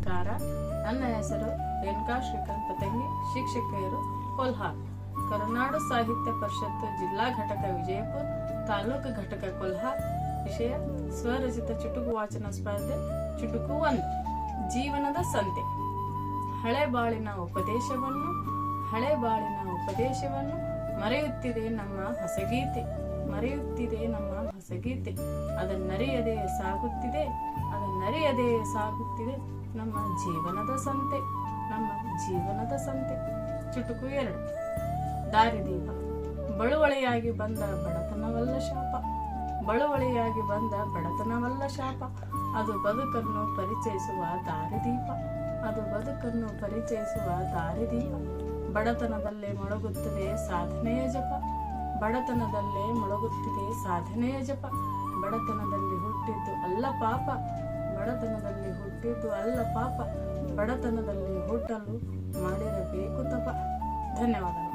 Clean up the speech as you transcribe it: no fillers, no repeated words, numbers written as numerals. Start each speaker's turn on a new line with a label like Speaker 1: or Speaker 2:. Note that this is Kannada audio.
Speaker 1: ನಮಸ್ಕಾರ. ನನ್ನ ಹೆಸರು ರೇಣುಕಾ ಶ್ರೀಕಾಂತ್ ಪತಂಗಿ, ಶಿಕ್ಷಕಿಯರು ಕೊಲ್ಹಾರ್. ಕರುನಾಡು ಸಾಹಿತ್ಯ ಪರಿಷತ್ತು ಜಿಲ್ಲಾ ಘಟಕ ವಿಜಯಪುರ, ತಾಲೂಕು ಘಟಕ ಕೊಲ್ಹಾರ್. ವಿಷಯ ಸ್ವರಚಿತ ಚುಟುಕು ವಾಚನ ಸ್ಪರ್ಧೆ. ಚುಟುಕು 1, ಜೀವನದ ಸಂತೆ. ಹಳೆ ಬಾಳಿನ ಉಪದೇಶವನ್ನು ಮರೆಯುತ್ತಿದೆ ನಮ್ಮ ಹೊಸಗೀತೆ. ಅದನ್ನರಿಯದೆ ಸಾಗುತ್ತಿದೆ ನಮ್ಮ ಜೀವನದ ಸಂತೆ. ಚುಟುಕು 2, ದಾರಿದೀಪ. ಬಳುವಳಿಯಾಗಿ ಬಂದ ಬಡತನವಲ್ಲ ಶಾಪ, ಅದು ಬದುಕನ್ನು ಪರಿಚಯಿಸುವ ದಾರಿದೀಪ. ಬಡತನದಲ್ಲೇ ಮೊಳಗುತ್ತಿದೆ ಸಾಧನೆಯ ಜಪ. ಬಡತನದಲ್ಲಿ ಹುಟ್ಟಿದ್ದು ಅಲ್ಲ ಪಾಪ. ಬಡತನದಲ್ಲಿ ಹುಟ್ಟಲು ಮಾಡಿರಬೇಕು ತಪ. ಧನ್ಯವಾದ.